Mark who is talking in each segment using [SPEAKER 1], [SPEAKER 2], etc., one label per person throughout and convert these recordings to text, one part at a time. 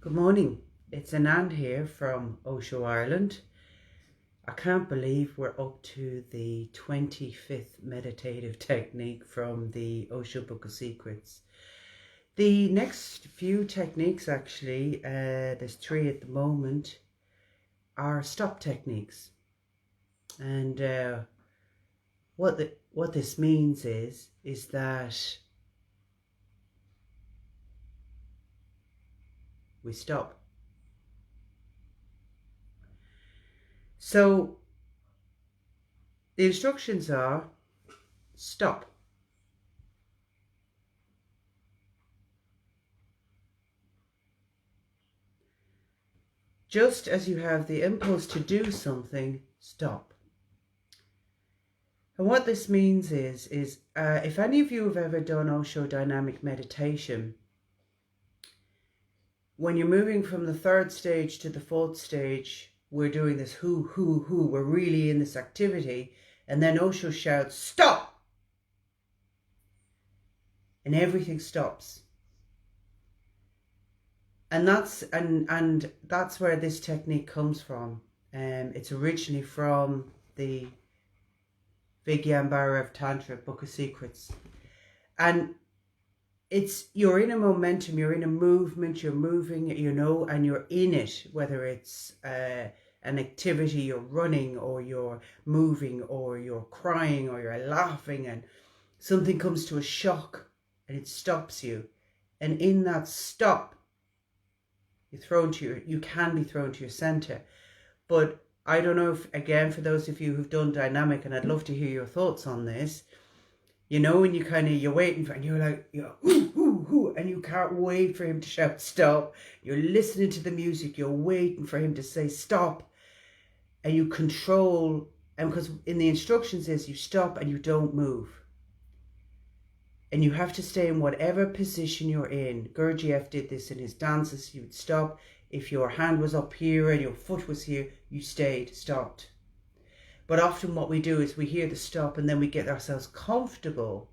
[SPEAKER 1] Good morning, it's Anand here from Osho, Ireland. I can't believe we're up to the 25th meditative technique from the Osho Book of Secrets. The next few techniques actually, there's 3 at the moment, are stop techniques. And what this means is that we stop. So the instructions are stop. Just as you have the impulse to do something, stop. And what this means is if any of you have ever done Osho dynamic meditation, when you're moving from the 3rd stage to the 4th stage, we're doing this who, we're really in this activity, and then Osho shouts, stop! And everything stops. And that's where this technique comes from. It's originally from the Vigyambara of Tantra, Book of Secrets. And you're in a momentum, you're in a movement, you're moving, and you're in it, whether it's an activity, you're running or you're moving or you're crying or you're laughing and something comes to a shock and it stops you. And in that stop, you can be thrown to your center. But I don't know if, again, for those of you who've done dynamic, and I'd love to hear your thoughts on this, when you're waiting for, and you're like, and you can't wait for him to shout stop. You're listening to the music, you're waiting for him to say stop, and you control, and because in the instructions is you stop and you don't move. And you have to stay in whatever position you're in. Gurdjieff did this in his dances. He would stop. If your hand was up here and your foot was here, you stopped. But often what we do is we hear the stop and then we get ourselves comfortable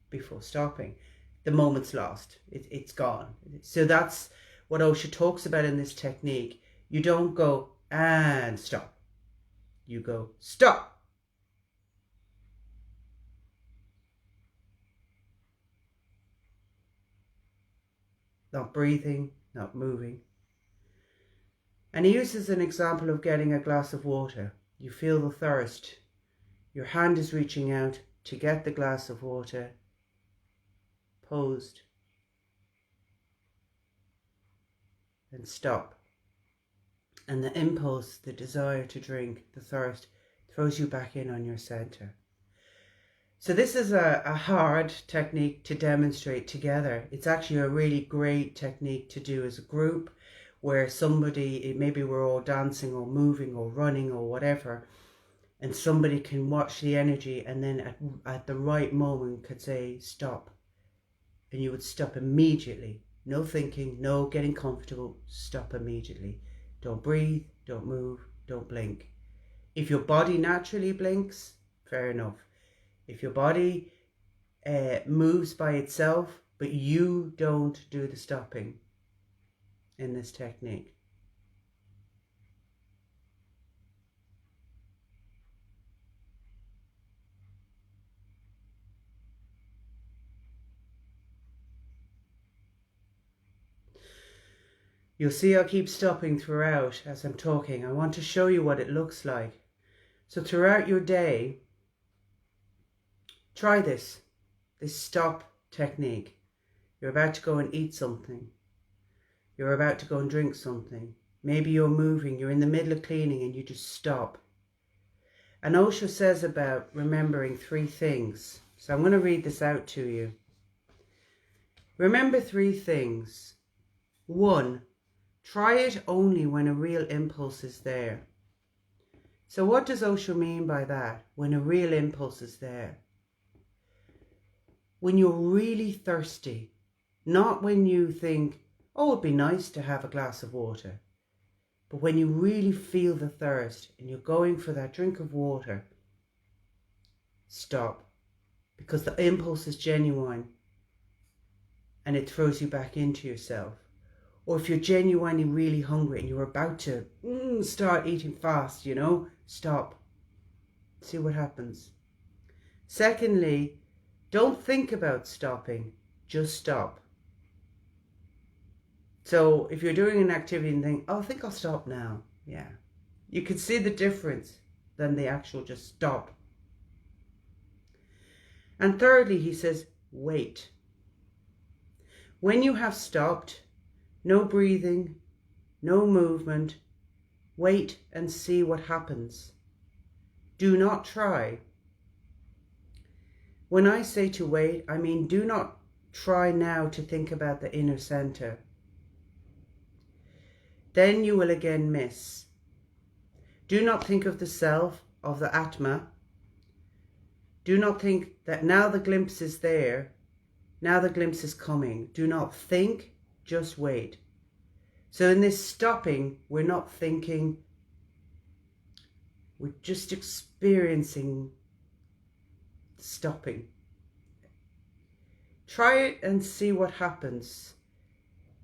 [SPEAKER 1] before stopping. The moment's lost. It's gone. So that's what Osho talks about in this technique. You don't go and stop. You go stop. Not breathing, not moving. And he uses an example of getting a glass of water. You feel the thirst. Your hand is reaching out to get the glass of water. Posed. And stop. And the impulse, the desire to drink, the thirst, throws you back in on your center. So this is a hard technique to demonstrate together. It's actually a really great technique to do as a group, where maybe we're all dancing or moving or running or whatever, and somebody can watch the energy and then at the right moment could say stop. And you would stop immediately. No thinking, no getting comfortable, stop immediately. Don't breathe, don't move, don't blink. If your body naturally blinks, fair enough. If your body moves by itself, but you don't do the stopping in this technique. You'll see I'll keep stopping throughout as I'm talking. I want to show you what it looks like. So throughout your day, try this stop technique. You're about to go and eat something. You're about to go and drink something. Maybe you're moving, you're in the middle of cleaning and you just stop. And Osho says about remembering 3 things. So I'm going to read this out to you. Remember 3 things. 1, try it only when a real impulse is there. So what does Osho mean by that? When a real impulse is there. When you're really thirsty, not when you think, oh, it'd be nice to have a glass of water. But when you really feel the thirst and you're going for that drink of water, stop. Because the impulse is genuine and it throws you back into yourself. or if you're genuinely really hungry and you're about to start eating fast, you know, stop. See what happens. Secondly, don't think about stopping, just stop. So if you're doing an activity and think, oh, I think I'll stop now. Yeah. You can see the difference than the actual just stop. And thirdly, he says, wait. When you have stopped, no breathing, no movement, wait and see what happens. Do not try. When I say to wait, I mean do not try now to think about the inner center. Then you will again miss. Do not think of the self, of the Atma. Do not think that now the glimpse is there, now the glimpse is coming. Do not think, just wait. So in this stopping, we're not thinking, we're just experiencing stopping. Try it and see what happens.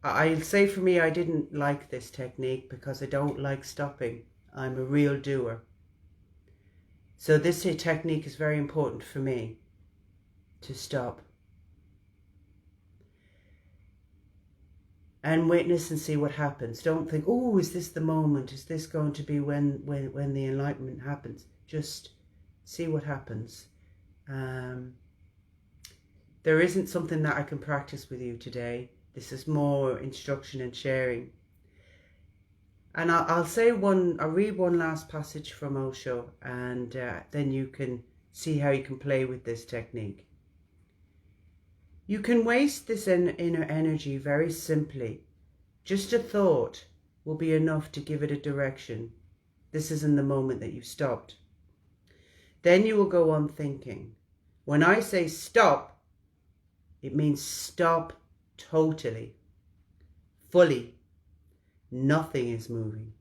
[SPEAKER 1] I'll say for me, I didn't like this technique because I don't like stopping. I'm a real doer. So this technique is very important for me, to stop. And witness and see what happens. Don't think, oh, is this the moment? Is this going to be when the enlightenment happens? Just see what happens. There isn't something that I can practice with you today. This is more instruction and sharing. And I'll read one last passage from Osho, and then you can see how you can play with this technique. You can waste this inner energy very simply. Just a thought will be enough to give it a direction. This is in the moment that you've stopped. Then you will go on thinking. When I say stop, it means stop totally, fully. Nothing is moving,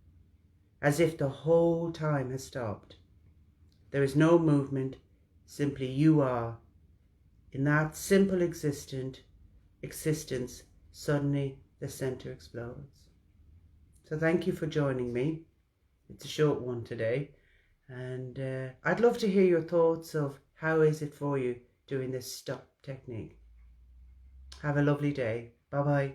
[SPEAKER 1] as if the whole time has stopped. There is no movement, simply you are. In that simple existence, suddenly the center explodes. So thank you for joining me. It's a short one today. And I'd love to hear your thoughts of how is it for you doing this stop technique. Have a lovely day. Bye-bye.